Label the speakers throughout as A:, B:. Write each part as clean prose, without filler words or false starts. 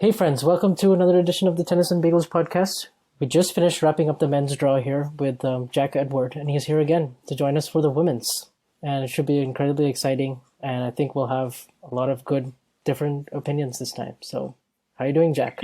A: Hey friends, welcome to another edition of the Tennis and Bagels podcast. We just finished wrapping up the men's draw here with Jack Edward, and he's here again to join us for the women's. And it should be incredibly exciting, and I think we'll have a lot of good, different opinions this time. So, how are you doing, Jack?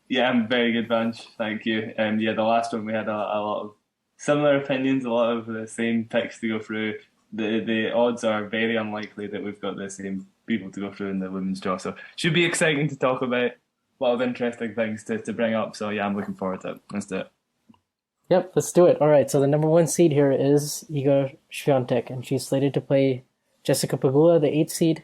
B: Yeah, I'm very good, Vansh. Thank you. Yeah, the last one we had a lot of similar opinions, a lot of the same picks to go through. The odds are very unlikely that we've got the same people to go through in the women's draw, so should be exciting to talk about. A lot of interesting things to bring up. So yeah, I'm looking forward to it. Let's do it.
A: Yep, let's do it. All right, so the number one seed here is Iga Swiatek, and she's slated to play Jessica Pegula, the 8th seed,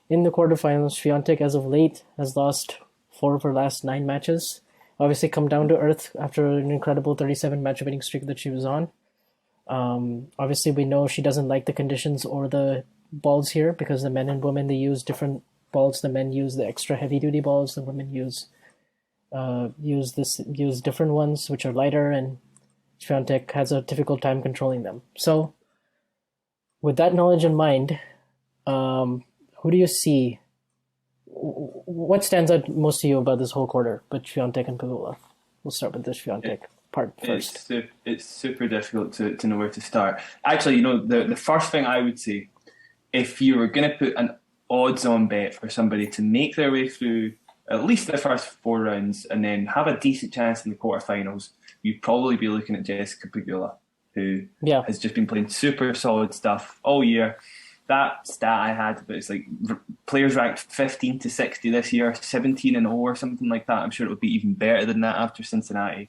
A: in the quarterfinals. Swiatek, as of late, has lost 4 of her last 9 matches. Obviously come down to earth after an incredible 37 match winning streak that she was on. Obviously, we know she doesn't like the conditions or the balls here because the men and women, they use different balls. The men use the extra heavy duty balls. The women use different ones which are lighter, and Swiatek has a difficult time controlling them. So, with that knowledge in mind, who do you see? What stands out most to you about this whole quarter, but Swiatek and Pegula? We'll start with the Swiatek part first.
B: It's super difficult to know where to start. Actually, the first thing I would say, if you were going to put an odds-on bet for somebody to make their way through at least the first 4 rounds and then have a decent chance in the quarterfinals, you'd probably be looking at Jessica Pegula, who has just been playing super solid stuff all year. That stat I had, but it's like players ranked 15 to 60 this year, 17-0 or something like that. I'm sure it'll be even better than that after Cincinnati.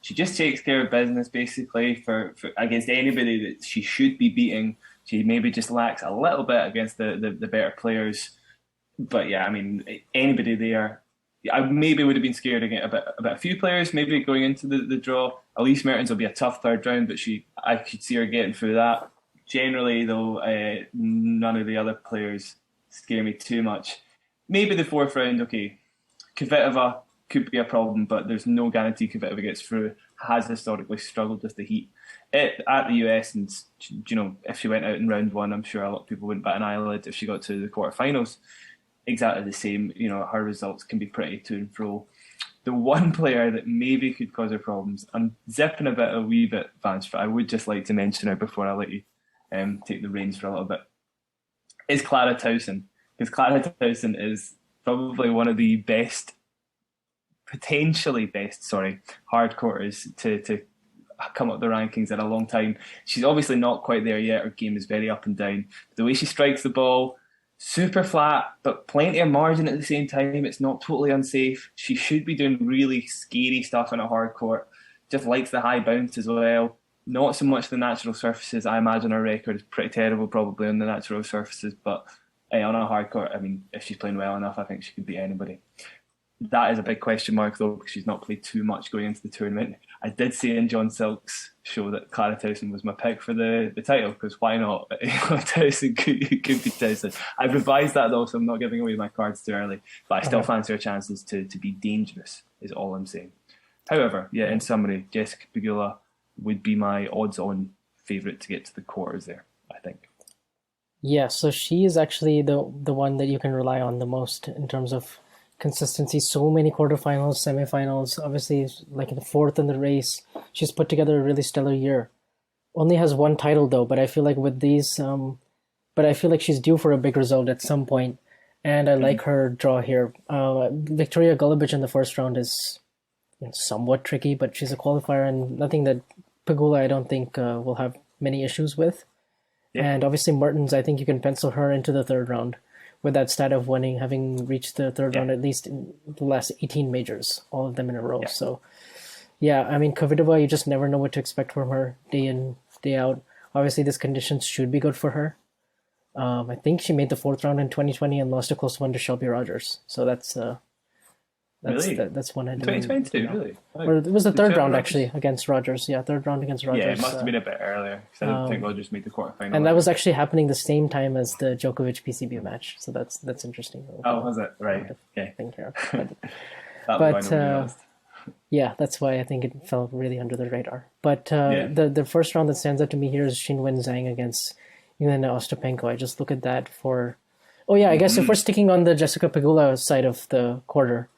B: She just takes care of business basically for against anybody that she should be beating. She maybe just lacks a little bit against the better players. But yeah, I mean, anybody there, I maybe would have been scared about a few players, maybe going into the draw. Elise Mertens will be a tough third round, but I could see her getting through that. Generally, though, none of the other players scare me too much. Maybe the 4th round, okay. Kvitova could be a problem, but there's no guarantee Kvitova gets through. Has historically struggled with the heat at the US, and if she went out in round 1, I'm sure a lot of people wouldn't bat an eyelid if she got to the quarterfinals. Exactly the same. Her results can be pretty to and fro. The one player that maybe could cause her problems, I'm zipping a wee bit, Vansh, but I would just like to mention her before I let you take the reins for a little bit, is Clara Towson. Because Clara Towson is probably one of the potentially best, hard quarters to come up the rankings in a long time. She's obviously not quite there yet. Her game is very up and down. The way she strikes the ball, super flat, but plenty of margin at the same time. It's not totally unsafe. She should be doing really scary stuff in a hard court. Just likes the high bounce as well. Not so much the natural surfaces. I imagine her record is pretty terrible probably on the natural surfaces, but on a hard court, I mean, if she's playing well enough, I think she could beat anybody. That is a big question mark, though, because she's not played too much going into the tournament. I did say in John Silk's show that Clara Towson was my pick for the title, because why not? Towson could be Towson. I've revised that, though, so I'm not giving away my cards too early, but I still fancy her chances to be dangerous, is all I'm saying. However, in summary, Jessica Pegula would be my odds-on favourite to get to the quarters there, I think.
A: Yeah, so she is actually the one that you can rely on the most in terms of consistency. So many quarterfinals, semifinals, obviously like the 4th in the race. She's put together a really stellar year. Only has 1 title though, but I feel like with these, but I feel like she's due for a big result at some point, and I like her draw here. Victoria Golubic in the first round is somewhat tricky, but she's a qualifier and nothing that Pegula I don't think will have many issues with. Yeah. And obviously Mertens, I think you can pencil her into the 3rd round with that stat of winning, having reached the 3rd round at least in the last 18 majors, all of them in a row. Yeah. So, I mean, Kvitova, you just never know what to expect from her day in, day out. Obviously, these conditions should be good for her. I think she made the 4th round in 2020 and lost a close one to Shelby Rogers. So that's
B: really?
A: That's one I didn't.
B: 2022, really?
A: Or it was the 3rd round actually against Rogers. Yeah, 3rd round against Rogers.
B: Yeah, it must have been a bit earlier because I didn't think Rogers made the quarterfinal.
A: And that was actually happening the same time as the Djokovic PCB match. So that's interesting.
B: Oh, was it? Right. Okay.
A: Think here. But that's why I think it fell really under the radar. But the first round that stands out to me here is Qinwen Zhang against Elena Ostapenko. I just look at that for. Oh yeah, I guess if we're sticking on the Jessica Pegula side of the quarter.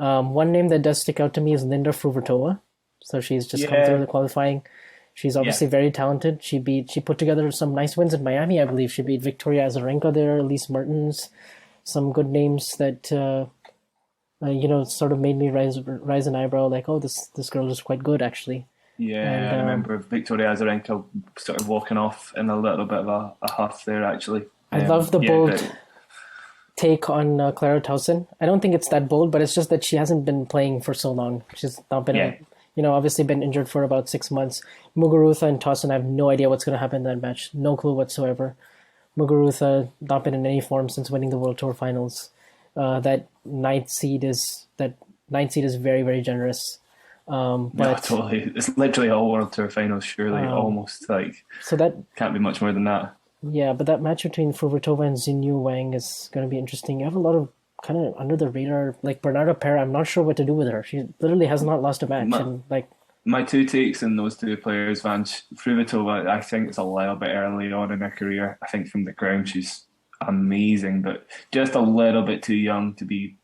A: One name that does stick out to me is Linda Fruvertova. So she's just come through
B: Yeah,
A: the qualifying. She's
B: yeah,
A: obviously very talented. She put together some nice wins in Miami, I believe. She beat Victoria Azarenka there, Elise Mertens, some good names that sort of made me raise an eyebrow, like, oh, this girl is quite good actually.
B: yeah.
A: And
B: I remember Victoria Azarenka sort of walking off in a little bit of a huff there, actually.
A: I love the
B: Yeah,
A: bold
B: but
A: take on Clara Towson. I don't think it's that bold, but it's just that she hasn't been playing for so long. She's not been,
B: yeah,
A: obviously been injured for about 6 months. Muguruza and Towson, I have no idea what's going to happen in that match. No clue whatsoever. Muguruza not been in any form since winning the World Tour Finals. That ninth seed is very very generous.
B: no,
A: But
B: totally. It's literally all World Tour finals, surely. Almost like
A: so that
B: can't be much more than that.
A: Yeah, but that match between Fruvertova and Xinyu Wang is going to be interesting. You have a lot of kind of under the radar, like Bernarda Pera. I'm not sure what to do with her. She literally has not lost a match,
B: My,
A: and like,
B: my two takes on those two players, Vanch Fruitova, I think it's a little bit early on in her career. I think from the ground she's amazing, but just a little bit too young to be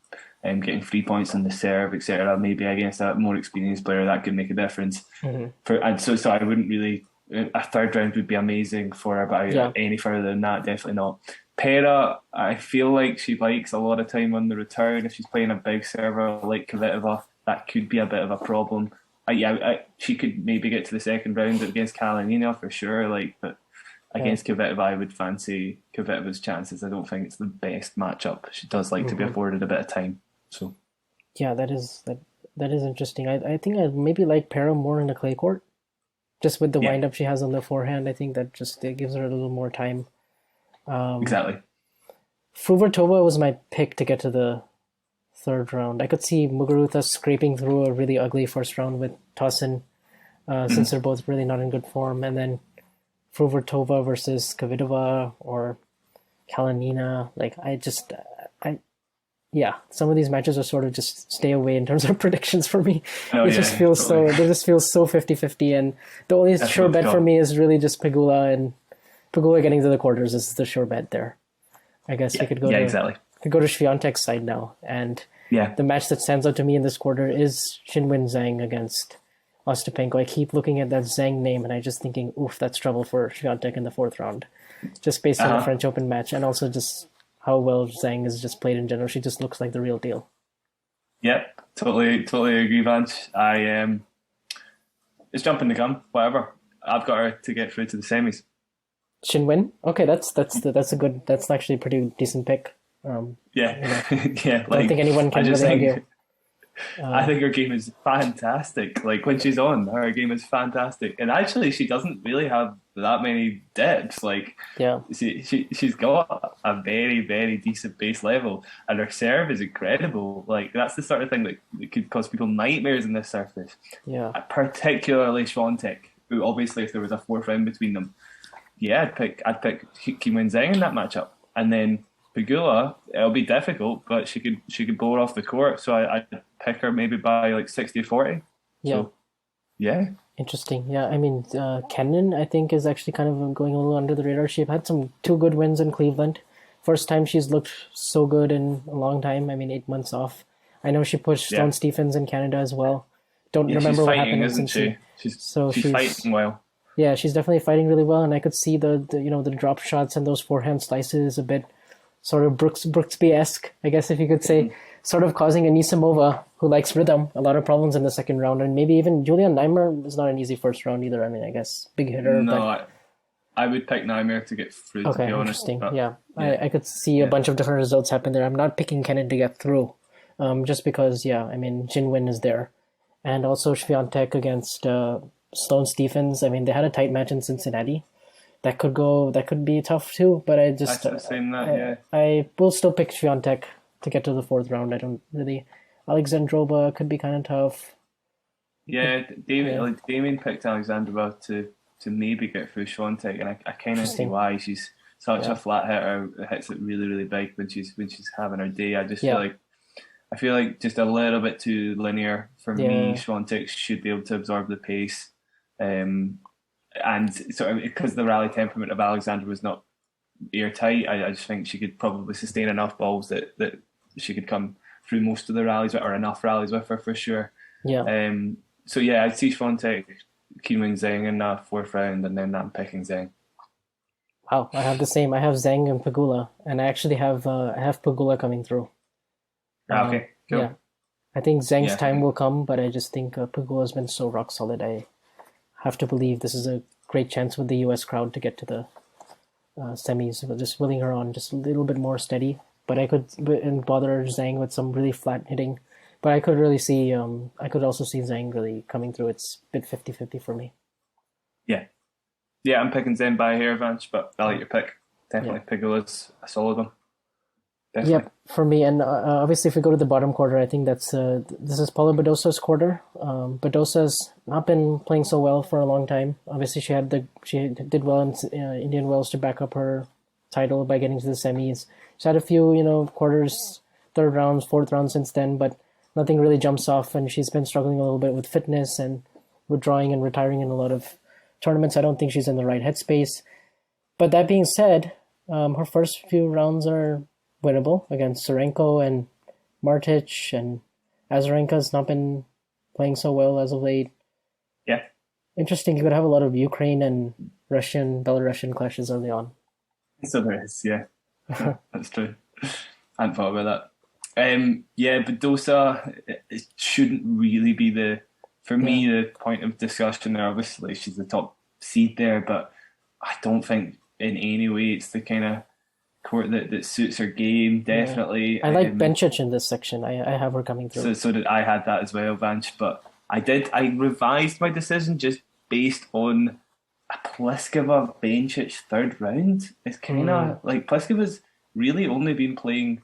B: getting 3 points on the serve, etc. Maybe against a more experienced player that could make a difference.
A: mhm.
B: And so I wouldn't really. A third round would be amazing for her, but
A: Yeah,
B: any further than that, definitely not. Pera, I feel like she likes a lot of time on the return. If she's playing a big server like Kvitova, that could be a bit of a problem. She could maybe get to the second round against Kalinina for sure. But
A: yeah,
B: against Kvitova, I would fancy Kvitova's chances. I don't think it's the best matchup. She does like to be
A: hmm
B: afforded a bit of time. So
A: yeah. That is interesting. I think I maybe like Pera more in the clay court, just with the
B: yeah,
A: wind up she has on the forehand. I think that just it gives her a little more time.
B: exactly.
A: Fruvertova was my pick to get to the third round. I could see Muguruza scraping through a really ugly first round with Tosin, since
B: Mm.
A: they're both really not in good form, and then Fruvertova versus Kvitova or Kalinina. Like I yeah, some of these matches are sort of just stay away in terms of predictions for me.
B: Oh
A: It just
B: yeah,
A: feels
B: totally.
A: so they just feel so 50-50, and the only sure
B: Difficult to
A: bet for
B: call.
A: me is really just Pegula getting to the quarters is the sure bet there. I guess we
B: Yeah, yeah, exactly.
A: could go to Swiatek's side now, and
B: Yeah.
A: the match that stands out to me in this quarter is Qinwen Zhang against Ostapenko. I keep looking at that Zhang name and I just thinking, oof, that's trouble for Swiatek in the fourth round, just based on the
B: Uh-huh.
A: French Open match and also just how well Zhang is just played in general. She just looks like the real deal.
B: Yep, totally agree, Vance. It's jumping the gun, whatever. I've got her to get through to the semis.
A: Qinwen, okay, that's actually a pretty decent pick.
B: Yeah,
A: You know,
B: yeah.
A: don't think anyone
B: I
A: can
B: just
A: really argue.
B: think I think her game is fantastic. Like when she's on, her game is fantastic, and actually, she doesn't really have that many dips. Like
A: Yeah,
B: she's got a very decent base level, and her serve is incredible. Like that's the sort of thing that could cause people nightmares in this surface.
A: yeah,
B: Particularly Swiatek, who obviously, if there was a fourth round between them, yeah, I'd pick Kim Win Zhang in that matchup, and then Pagula. It'll be difficult, but she could blow her off the court. So I'd pick her maybe by like 60-40.
A: yeah.
B: So yeah,
A: Interesting. Yeah, I mean, Kenin, I think, is actually kind of going a little under the radar. She had some two good wins in Cleveland. First time she's looked so good in a long time. I mean, 8 months off. I know she pushed
B: yeah,
A: Stone Stephens in Canada as well. Don't
B: yeah. She's
A: remember what
B: fighting,
A: happened in
B: isn't
A: Cincy.
B: she? She's
A: So
B: she's fighting well.
A: yeah, she's definitely fighting really well, and I could see the drop shots and those forehand slices a bit sort of Brooksby-esque, I guess if you could say, sort of causing Anisimova, who likes rhythm, a lot of problems in the second round, and maybe even Julian Neimer is not an easy first round either. I mean, I guess big hitter,
B: No,
A: but
B: I would pick Nightmare to get through. To
A: okay,
B: be honest,
A: interesting.
B: but
A: Yeah,
B: yeah,
A: I could see a
B: yeah,
A: bunch of different results happen there. I'm not picking Kenin to get through, just because, yeah, I mean, Jinwin is there, and also Swiatek against Sloane Stephens. I mean, they had a tight match in Cincinnati. That could be tough too. But
B: I should have seen that. Yeah,
A: I will still pick Swiatek to get to the fourth round. I don't really. Alexandrova could be kind of tough.
B: yeah. Damien,
A: Yeah,
B: like Damien picked Alexandrova to maybe get through Swiatek, and I kind of see
A: interesting.
B: why. She's such a
A: Yeah,
B: flat hitter, hits it really big when she's having her day.
A: yeah,
B: I feel like just a little bit too linear for me.
A: yeah,
B: Swiatek should be able to absorb the pace, um, and sort of because the rally temperament of Alexander was not airtight. I just think she could probably sustain enough balls that she could come through most of the rallies or enough rallies with her for sure.
A: Yeah.
B: So yeah, I'd see Swiatek, Qinwen Zheng in that fourth round, and then I'm picking Zheng.
A: Wow, I have the same. I have Zhang and Pagula, and I have Pagula coming through.
B: Okay,
A: Yeah,
B: cool.
A: I think Zhang's
B: Yeah, I
A: time
B: think
A: will come, but I just think Pagula's been so rock solid. I have to believe this is a great chance with the U.S. crowd to get to the semis. But just willing her on just a little bit more steady. But I could and bother Zhang with some really flat hitting. But I could really see. I could also see Zhang really coming through. It's a bit 50-50 for me.
B: yeah, yeah. I'm picking Zen by here, Vanch, but I like
A: Yeah.
B: your pick.
A: Yeah.
B: Definitely Pigula's a solid one. Definitely.
A: Yep, for me, and obviously, if we go to the bottom quarter, I think that's this is Paula Badosa's quarter. Badosa's not been playing so well for a long time. Obviously, she did well in Indian Wells to back up her title by getting to the semis. She's had a few quarters, third rounds, fourth rounds since then, but nothing really jumps off, and she's been struggling a little bit with fitness and withdrawing and retiring in a lot of tournaments. I don't think she's in the right headspace. But that being said, her first few rounds are winnable against Serenko and Martic, and Azarenka's not been playing so well as of late.
B: Yeah.
A: Interesting, you could have a lot of Ukraine and Belarusian clashes early on.
B: So there is, yeah. That's true. I hadn't thought about that. Yeah, Badosa, it shouldn't really be for me, the point of discussion there. Obviously, she's the top seed there, but I don't think in any way it's the kind of court that suits her game. Definitely.
A: I like Bencic in this section. I have her coming through.
B: So did I had that as well, Vanch, but I revised my decision just based on a Pliskova Bencic third round. It's kind of like Pliskova's really only been playing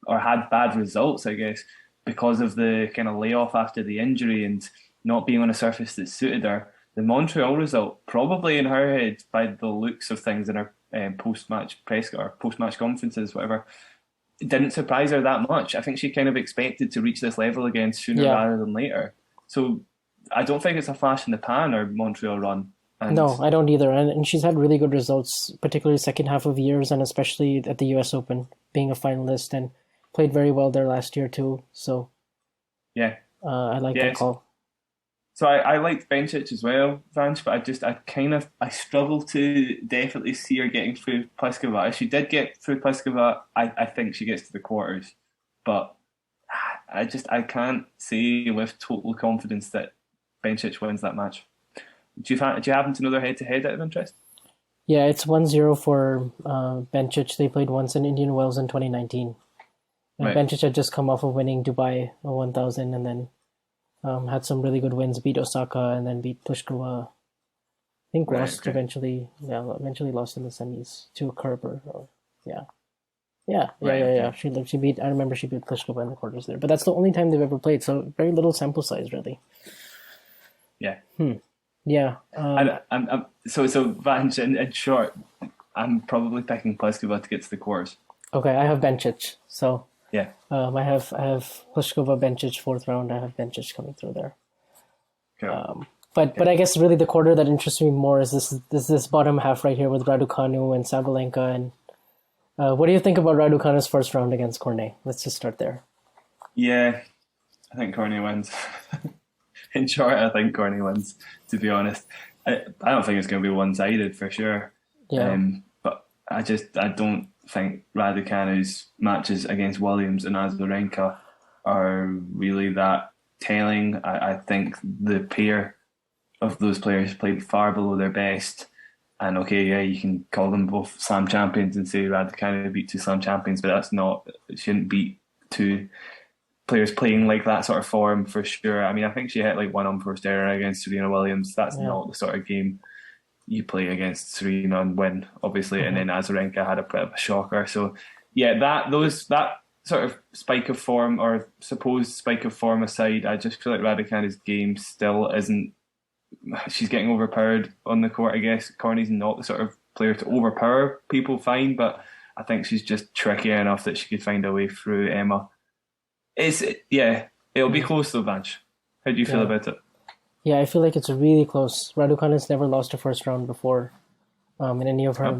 B: or had bad results, I guess, because of the kind of layoff after the injury and not being on a surface that suited her. The Montreal result, probably in her head, by the looks of things in her post-match press or post-match conferences, whatever, it didn't surprise her that much. I think she kind of expected to reach this level again sooner rather than later. So I don't think it's a flash in the pan or Montreal run. And
A: no, I don't either. And she's had really good results, particularly second half of years and especially at the US Open, being a finalist and played very well there last year too. So
B: yeah,
A: I like that call.
B: So I liked Bencic as well, Vanch, but I struggle to definitely see her getting through Pliskova. If she did get through Pliskova, I think she gets to the quarters. But I can't say with total confidence that Bencic wins that match. Do you happen to know their head-to-head out of interest?
A: Yeah, it's 1-0 for Bencic. They played once in Indian Wells in 2019. And right. Bencic had just come off of winning Dubai 1000 and then had some really good wins, beat Osaka and then beat Pliskova. I think lost eventually lost in the semis to Kerber. Yeah. She beat. I remember she beat Pliskova in the quarters there, but that's the only time they've ever played. So very little sample size, really.
B: Yeah.
A: Yeah.
B: So Vanch, in short, I'm probably picking Pliskova to get to the quarters.
A: Okay, I have Bencic. So
B: yeah.
A: I have Pliskova, Bencic, fourth round. I have Bencic coming through there.
B: Cool.
A: But I guess really the quarter that interests me more is this bottom half right here with Raducanu and Sabalenka. And what do you think about Raducanu's first round against Cornet? Let's just start there.
B: Yeah, I think Cornet wins. In short, I think Cornet wins, to be honest. I don't think it's going to be one-sided for sure.
A: Yeah.
B: But I don't think Raducanu's matches against Williams and Azarenka are really that telling. I think the pair of those players played far below their best. And okay, yeah, you can call them both slam champions and say Raducanu beat two slam champions, but it shouldn't beat two players playing like that sort of form for sure. I mean, I think she hit like one unforced error against Serena Williams. That's not the sort of game you play against Serena and win, obviously. And then Azarenka had a bit of a shocker. So yeah, that sort of spike of form or supposed spike of form aside, I just feel like Raducanu's game still isn't. She's getting overpowered on the court, I guess. Corney's not the sort of player to overpower people, fine, but I think she's just tricky enough that she could find a way through Emma. It'll be close though, Vanch. How do you feel about it? Yeah,
A: I feel like it's really close. Raducanu's never lost a first round before in any of her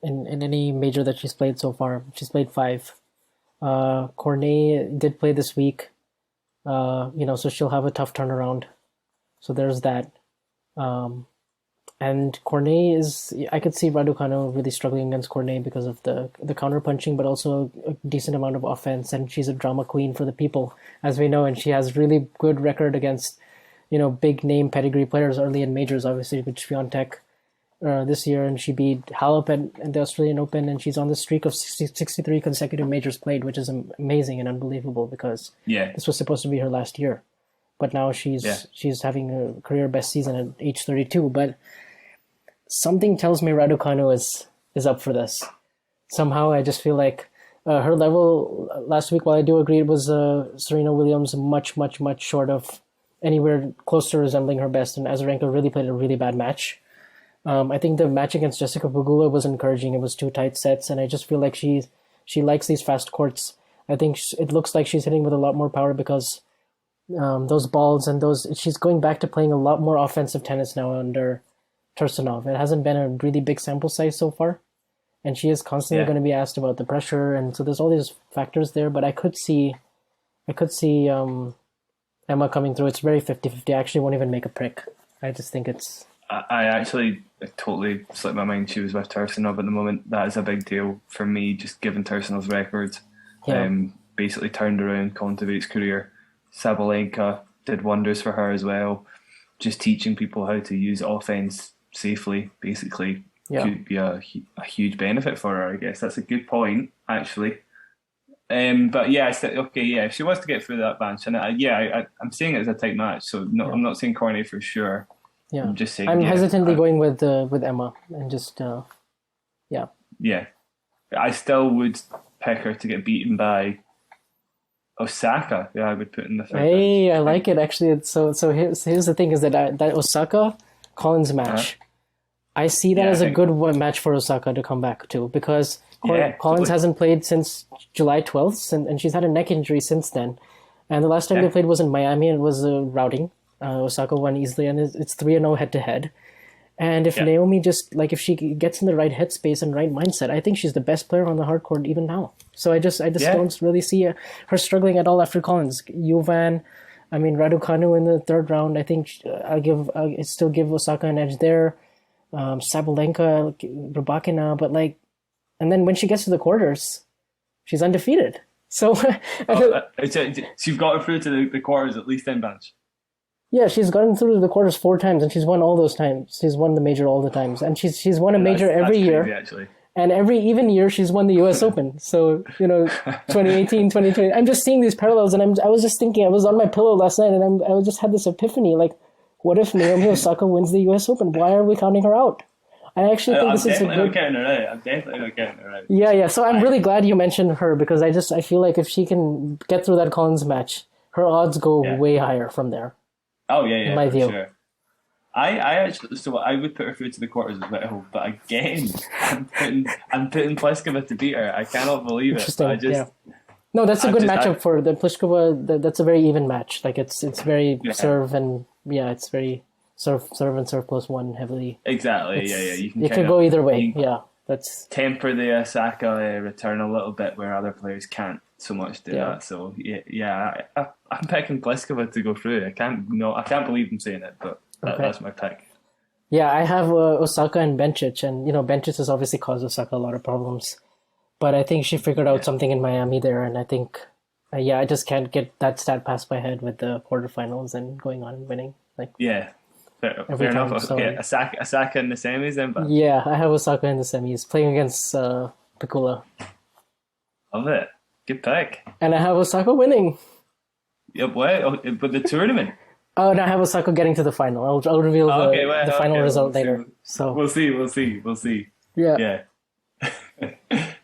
A: in any major that she's played so far. She's played 5. Cornet did play this week, so she'll have a tough turnaround. So there's that. Um, and Cornet I could see Raducanu really struggling against Cornet because of the counter punching, but also a decent amount of offense. And she's a drama queen for the people, as we know, and she has really good record against, big name pedigree players early in majors, obviously with Swiatek this year, and she beat Halep at the Australian Open, and she's on the streak of 63 consecutive majors played, which is amazing and unbelievable because
B: Yeah,
A: this was supposed to be her last year. But now
B: yeah.
A: she's having a career best season at age 32. But something tells me Raducanu is up for this. Somehow I just feel like her level last week, while I do agree it was Serena Williams much, much, much short of anywhere close to resembling her best, and Azarenka really played a really bad match. I think the match against Jessica Pegula was encouraging. It was two tight sets, and I just feel like she likes these fast courts. I think it looks like she's hitting with a lot more power because those balls and she's going back to playing a lot more offensive tennis now under Tursunov. It hasn't been a really big sample size so far, and she is constantly
B: Yeah.
A: going to be asked about the pressure, and so there's all these factors there. But I could see Emma coming through. It's very 50-50. I actually won't even make a prick. I just think it's
B: I actually totally slipped my mind she was with Tursunov at the moment. That is a big deal for me, just given Tursunov's record.
A: yeah,
B: Basically turned around Kontaveit's career. Sabalenka did wonders for her as well. Just teaching people how to use offense safely, basically,
A: yeah.
B: could be a huge benefit for her, I guess. That's a good point, actually. But yeah, okay, yeah, if she was to get through that bench, and I'm saying it as a tight match, so no,
A: Yeah.
B: I'm not saying Cornet for sure.
A: Yeah,
B: I'm just saying,
A: I'm
B: yeah,
A: hesitantly going with Emma and just yeah.
B: yeah. I still would pick her to get beaten by Osaka. Yeah, I would put in the third bench.
A: Hey, I
B: I
A: like
B: think.
A: it actually. So here's the thing: is that Osaka Collins
B: Uh,
A: match. I see that
B: yeah, I
A: as a
B: think.
A: good match for Osaka to come back to because
B: Yeah,
A: Collins
B: totally.
A: hasn't played since July 12th, and she's had a neck injury since then. And the last time they
B: Yeah,
A: played was in Miami, and it was routing. Osaka won easily, and it's 3-0 head to head. And if
B: yeah.
A: Naomi if she gets in the right headspace and right mindset, I think she's the best player on the hard court even now. So I just
B: Yeah,
A: don't really see her struggling at all after Collins. Juvan, I mean Raducanu in the third round. I think I still give Osaka an edge there. Sabalenka, Rybakina, but and then when she gets to the quarters, she's undefeated. So I
B: oh,
A: don't,
B: so you've got her through to the quarters at least in bench.
A: yeah, she's gotten through the quarters 4 times, and she's won all those times. She's won the major all the times, and she's won a
B: Yeah,
A: major every
B: that's crazy
A: year.
B: actually.
A: And every even year, she's won the U.S. Open. So, 2018, 2020. I'm just seeing these parallels, and I was just thinking, I was on my pillow last night, and I just had this epiphany. Like, what if Naomi Osaka wins the U.S. Open? Why are we counting her out? I actually think
B: I'm
A: this is a
B: definitely not
A: good.
B: counting her out. I'm definitely not counting her out.
A: Yeah, yeah. So I'm
B: I
A: really glad you mentioned her because I feel like if she can get through that Collins match, her odds go
B: yeah.
A: way higher from there,
B: Oh yeah,
A: in
B: yeah,
A: my
B: for
A: view.
B: sure. I actually so I would put her through to the quarters as well, but again, I'm putting Pliskova to beat her. I cannot believe it.
A: Interesting.
B: I just
A: Yeah. No, that's a
B: I
A: good
B: just I
A: matchup for the Pliskova. That's a very even match. Like it's very
B: yeah,
A: serve and yeah, it's very serve and serve plus one heavily.
B: exactly. Yeah, yeah.
A: It's
B: You can
A: it
B: kind
A: could
B: of
A: go either way.
B: you
A: Yeah, that's
B: temper the Osaka return a little bit where other players can't so much do
A: yeah,
B: that. So yeah, yeah. I'm picking Pliskova to go through. I can't believe I'm saying it, but
A: okay.
B: that's my pick.
A: Yeah, I have Osaka and Bencic, and Bencic has obviously caused Osaka a lot of problems. But I think she figured out
B: Yeah,
A: something in Miami there, and I think yeah, I just can't get that stat past my head with the quarterfinals and going on and winning like
B: yeah.
A: every
B: Fair enough.
A: time.
B: Okay,
A: So
B: Osaka in the semis then, but
A: yeah, I have Osaka in the semis playing against Piccola,
B: love it. Good pick.
A: and I have Osaka winning.
B: Yeah, well, but the tournament.
A: Oh, and I have Osaka getting to the final. I'll reveal
B: Oh, okay,
A: the
B: well,
A: final
B: okay,
A: result
B: we'll see.
A: later. So
B: We'll see.
A: yeah,
B: Yeah.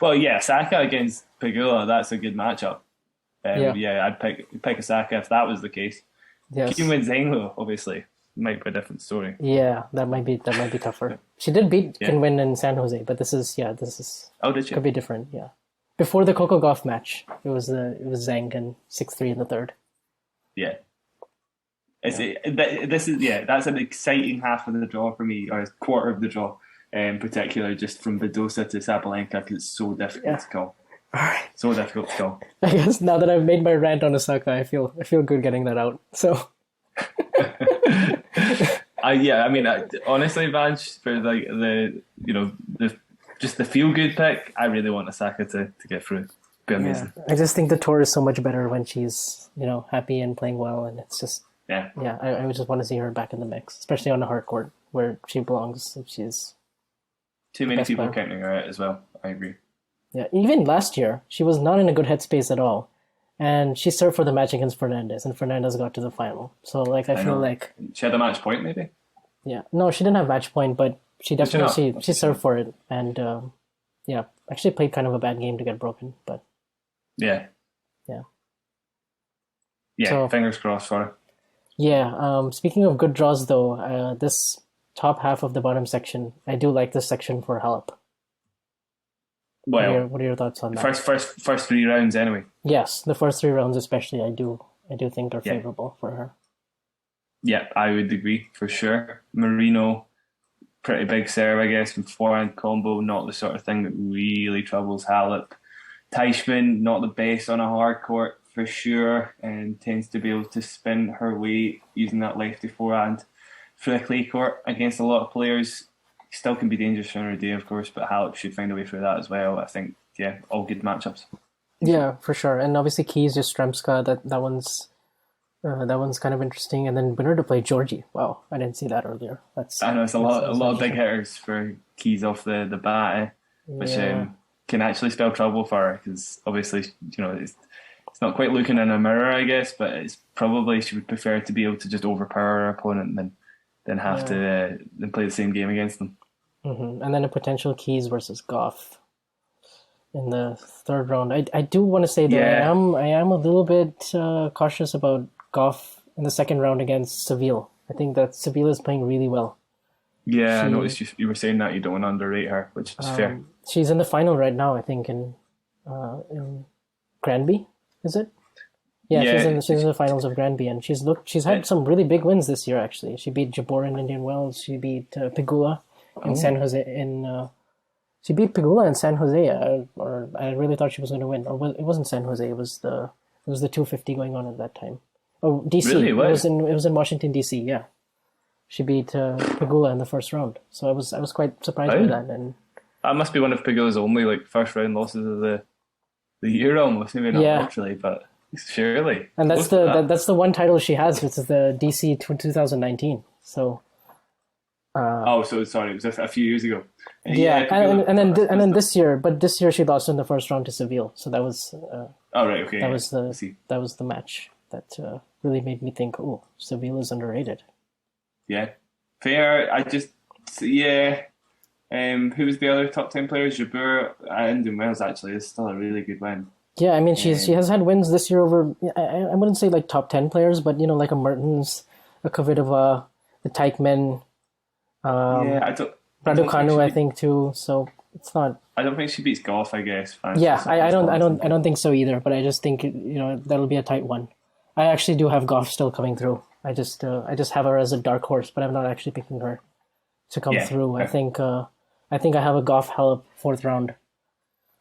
B: Well, yeah, Saka against Pegula, that's a good matchup.
A: yeah,
B: Yeah, I'd pick Osaka if that was the case. Kim
A: yes,
B: wins Zhenglu, obviously, might be a different story.
A: yeah. That might be tougher. She did beat
B: Yeah.
A: Kinwin in San Jose, but this is
B: Oh, did
A: could
B: you?
A: be different. Yeah. Before the Coco Golf match, it was Zhang and 6-3 in the third.
B: Yeah. It's
A: Yeah,
B: this is that's an exciting half of the draw for me, or a quarter of the draw, in particular, just from Badosa to Sabalenka because it's so difficult
A: yeah.
B: to call. So difficult to call.
A: I guess now that I've made my rant on Osaka, I feel good getting that out. So
B: Yeah, I mean, honestly, Vanch, for like the just the feel good pick, I really want Osaka to get through. Be
A: yeah,
B: amazing.
A: I just think the tour is so much better when she's happy and playing well, and it's just
B: Yeah,
A: yeah, I would just want to see her back in the mix, especially on the hard court where she belongs. She's
B: too
A: the
B: many
A: best
B: people
A: player.
B: counting her out as well. I agree.
A: Yeah, even last year she was not in a good headspace at all, and she served for the match against Fernandez, and Fernandez got to the final. So like I
B: I
A: feel
B: know.
A: like
B: She had a match point, maybe.
A: yeah, no, she didn't have match point, but she
B: Did she
A: definitely
B: not?
A: she
B: Okay,
A: served for it, and yeah, actually played kind of a bad game to get broken, but
B: yeah,
A: yeah.
B: yeah.
A: So
B: Fingers crossed for her.
A: yeah, speaking of good draws though, this top half of the bottom section, I do like this section for Halep.
B: Well,
A: What are your thoughts on that?
B: first three rounds anyway.
A: Yes, the first three rounds especially, I do think are
B: Yeah,
A: favorable for her.
B: yeah. I would agree for sure. Marino, pretty big serve, I guess, with forehand combo, not the sort of thing that really troubles Halep. Teichmann, not the best on a hard court for sure, and tends to be able to spin her way using that lefty forehand for the clay court against a lot of players. Still can be dangerous on her day, of course, but Halep should find a way through that as well. I think, yeah, all good matchups.
A: Yeah, for sure. And obviously Keys just Stremska. That one's kind of interesting. And then winner to play Georgie. Wow, I didn't see that earlier.
B: I know it's a
A: That's
B: lot of big
A: interesting.
B: hitters for Keys off the bat, which
A: Yeah,
B: can actually spell trouble for her because obviously it's not quite looking in a mirror, I guess, but it's probably she would prefer to be able to just overpower her opponent than have
A: yeah.
B: to then play the same game against them.
A: And then a potential Keys versus Goff in the third round. I do want to say though,
B: Yeah,
A: I am a little bit cautious about Goff in the second round against Seville. I think that Seville is playing really well.
B: yeah. I
A: She
B: noticed you were saying that you don't want to underrate her, which is fair.
A: she's in the final right now. I think in Granby, is it? Yeah,
B: Yeah,
A: she's in the finals of Granby, and she's had some really big wins this year. Actually, she beat Jabor in Indian Wells. She beat Pegula in San
B: oh,
A: Jose. She beat Pegula in San Jose, or I really thought she was going to win. It wasn't San Jose. It was the 250 going on at that time. Oh, DC.
B: really? What?
A: It was in Washington DC. Yeah, she beat Pegula in the first round. So I was quite surprised by
B: Wow.
A: that. And
B: That must be one of Pigula's only like first round losses of the year almost. Maybe not
A: yeah,
B: literally, but surely
A: and
B: close to that.
A: that's the one title she has, which is the DC 2019. So
B: Oh, so sorry, it was a few years ago.
A: yeah,
B: Yeah, Pigula.
A: and then this year, but this year she lost in the first round to Seville. So
B: Oh, right, okay, yeah. I see.
A: that was the match that really made me think, oh, Seville is underrated.
B: Yeah, fair. Yeah. Who was the other top 10 players? Jabeur Indian Wells actually is still a really good win.
A: Yeah, I mean she
B: Um,
A: has had wins this year over I wouldn't say like top 10 players, but like a Mertens, a Kvitova, the Teichmann,
B: yeah,
A: um,
B: I don't think
A: Raducanu, I think too. So it's not.
B: I don't think she beats golf. I guess fans
A: Yeah,
B: is what I'm
A: I
B: thinking.
A: don't think so either. But I just think that'll be a tight one. I actually do have Goff still coming through. I just have her as a dark horse, but I'm not actually picking her to come
B: Yeah,
A: through.
B: fair.
A: I think I have a Goff Halep fourth round.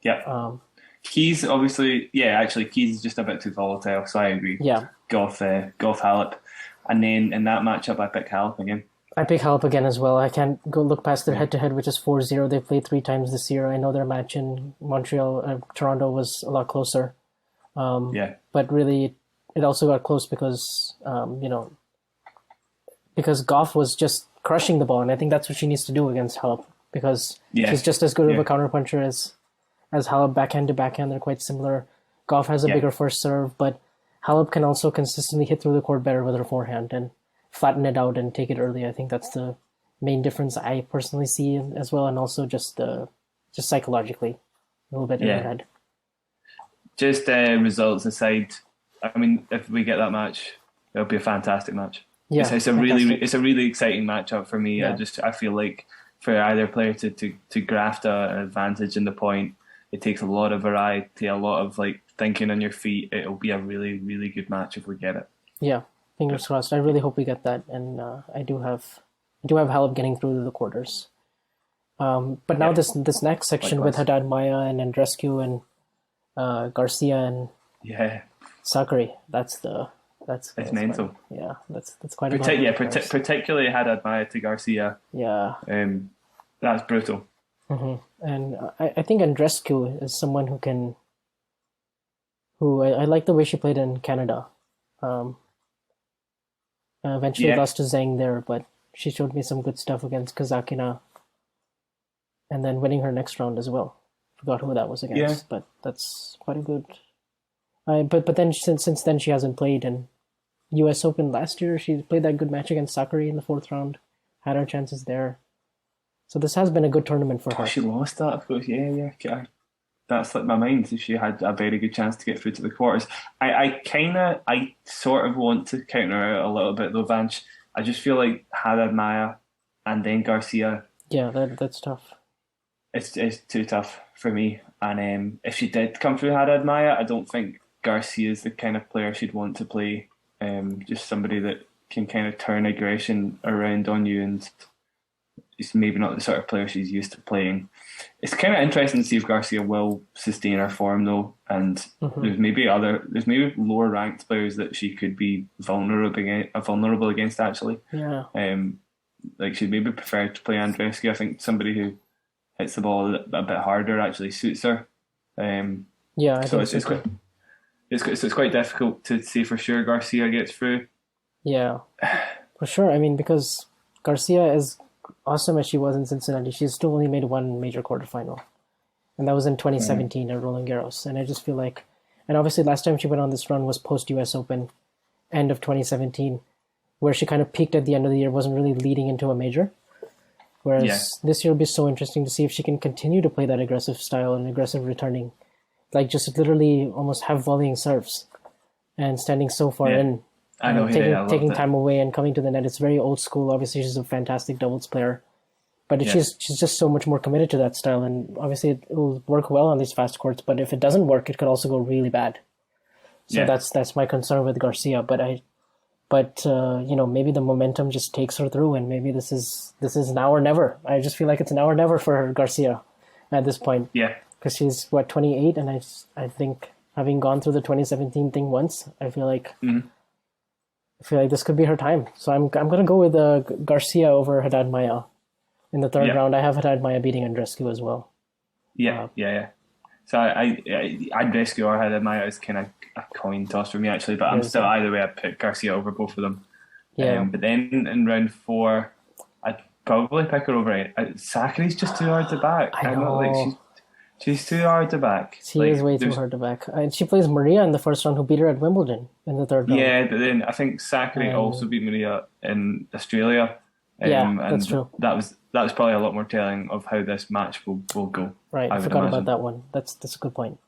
B: Yeah.
A: Um,
B: Keys obviously, yeah, actually Keys is just a bit too volatile, so I agree.
A: yeah,
B: Golf Halep, and then in that matchup I pick Halep again.
A: I pick Halep again as well. I can't go look past their head to head, which is 4-0. They played three times this year. I know their match in Montreal, Toronto was a lot closer.
B: Yeah,
A: But really, it also got close because because Goff was just crushing the ball, and I think that's what she needs to do against Halep because
B: yeah,
A: she's just as good of
B: yeah,
A: a counterpuncher as Halep. Backhand to backhand, they're quite similar. Goff has a
B: yeah,
A: bigger first serve, but Halep can also consistently hit through the court better with her forehand and flatten it out and take it early. I think that's the main difference I personally see as well, and also just psychologically a little bit in her
B: yeah.
A: head.
B: Just results aside, I mean, if we get that match, it'll be a fantastic match.
A: Yeah,
B: It's
A: fantastic.
B: a really exciting matchup for me.
A: Yeah,
B: I feel like for either player to graft an advantage in the point, it takes a lot of variety, a lot of like thinking on your feet. It'll be a really good match if we get it.
A: yeah. Fingers crossed. I really hope we get that, and I do have Halep getting through to the quarters. But now
B: Yeah,
A: this next section with
B: likewise.
A: Haddad Maya and Andrescu and Garcia and
B: Yeah,
A: Sakari.
B: it's
A: That's quite
B: mental.
A: that's quite a lot of good players.
B: Particularly had Maya to Garcia.
A: Yeah.
B: That's brutal.
A: And I think Andrescu is someone who I like the way she played in Canada. Um, eventually
B: Yeah,
A: lost to Zhang there, but she showed me some good stuff against Kazakina, and then winning her next round as well. Forgot who that was
B: yeah.
A: against, but that's quite a good. But then since then she hasn't played, and U.S. Open last year she played that good match against Sakari in the fourth round, had her chances there. So this has been a good tournament for
B: Oh,
A: her.
B: she lost that, of course. Yeah, yeah. Okay. That slipped my mind. She had a very good chance to get through to the quarters. I sort of want to counter her a little bit though, Vanch. I just feel like Haddad Maya and then Garcia.
A: Yeah, that's tough.
B: It's too tough for me. And if she did come through Haddad Maya, I don't think Garcia is the kind of player she'd want to play. Just somebody that can kind of turn aggression around on you, and is maybe not the sort of player she's used to playing. It's kind of interesting to see if Garcia will sustain her form though, and
A: Hmm.
B: there's maybe lower ranked players that she could be vulnerable against actually.
A: Yeah,
B: Um, like she'd maybe prefer to play Andreescu. I think somebody who hits the ball a bit harder actually suits her. Um,
A: yeah, I
B: so
A: think so too.
B: it's quite difficult to say for sure Garcia gets through.
A: Yeah, for sure. I mean, because Garcia, as awesome as she was in Cincinnati, she's still only made one major quarterfinal, and that was in
B: Mhm.
A: 2017 at Roland Garros. And I just feel like, and obviously last time she went on this run was post U.S. Open, end of 2017, where she kind of peaked at the end of the year, wasn't really leading into a major.
B: Yeah,
A: Whereas this year will be so interesting to see if she can continue to play that aggressive style and aggressive returning, like just literally almost have volleying serves and standing so far
B: yeah.
A: in
B: I know.
A: and
B: Yeah, I
A: taking
B: loved it.
A: time away and coming to the net. It's very old school. Obviously, she's a fantastic doubles player, but
B: Yeah,
A: she's just so much more committed to that style. And obviously, it will work well on these fast courts. But if it doesn't work, it could also go really bad. So
B: yeah.
A: that's my concern with Garcia. Maybe the momentum just takes her through, and maybe this is now or never. I just feel like it's now or never for Garcia at this point
B: Yeah.
A: because she's what 28, and I think having gone through the 2017 thing once,
B: Mhm.
A: I feel like this could be her time. So I'm gonna go with Garcia over Haddad Maya in the third
B: Yeah.
A: round. I have Haddad Maya beating Andrescu as well.
B: Yeah.
A: Uh,
B: Yeah. Yeah. So I'd rescue or had Maya as kind of a coin toss for me actually, but
A: it
B: I'm
A: is,
B: still either way. I'd put Garcia over both of them.
A: yeah,
B: But then in round four, I'd probably pick her over it. Sakari's just too hard to back.
A: I
B: I'm not like
A: know
B: she's too hard to back.
A: she is
B: Like
A: way too
B: there's
A: hard to back. And she plays Maria in the first round, who beat her at Wimbledon in the third round.
B: yeah, but then I think Sakari also
A: And
B: beat Maria in Australia,
A: yeah, that's
B: and
A: true.
B: that was probably a lot more telling of how this match will go.
A: Right, I
B: I would
A: forgot about
B: imagine.
A: that one. That's a good point.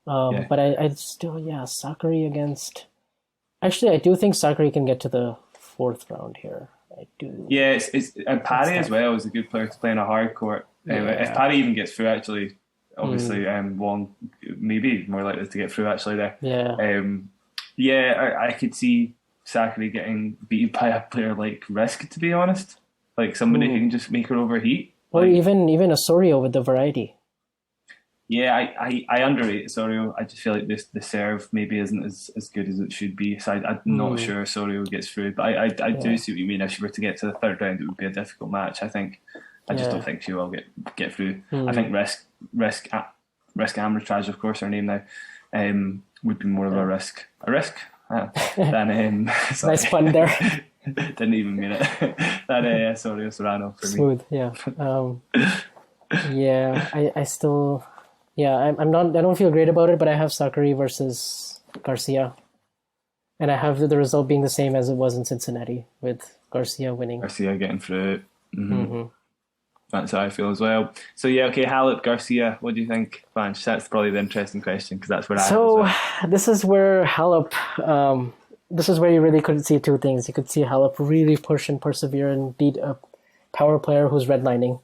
B: Yeah.
A: But I'd still, yeah, Sakari against. Actually, I do think Sakari can get to the fourth round here. I do.
B: Yeah, it's and
A: It's
B: Parry as
A: tough.
B: well is a good player to play in a hard court. If
A: Yeah.
B: Parry even gets through, actually,
A: Mm,
B: obviously, Wong maybe more likely to get through actually there.
A: yeah.
B: Um, yeah, I could see Sakari getting beaten by a player like Risk, to be honest, like somebody who
A: Ooh.
B: can just make her overheat.
A: Or
B: Like,
A: even Osorio with the variety.
B: yeah, I underrate Sorio. I just feel like the serve maybe isn't as good as it should be. So I'm not
A: Mm,
B: sure Sorio gets through, but I do
A: yeah.
B: see what you mean. If she were to get to the third round, it would be a difficult match. I just don't
A: Yeah.
B: think she will get through. I
A: Mm,
B: think Risk Risk Amritraj, of course, her name now, would be more of
A: yeah.
B: a risk than
A: Nice
B: sorry,
A: pun there.
B: didn't even mean it. Than Sorio Serrano for me.
A: Smooth. Yeah. Yeah. I still. Yeah. I'm not. I don't feel great about it, but I have Sakari versus Garcia, and I have the result being the same as it was in Cincinnati with Garcia winning.
B: Garcia getting through. Hmm.
A: Hmm.
B: That's how I feel as well. So yeah, okay, Halep Garcia. What do you think, Vanch? That's probably the interesting question because that's what I have as
A: So
B: well.
A: this is where Halep. This is where you really could see two things. You could see Halep really push and persevere and beat a power player who's redlining,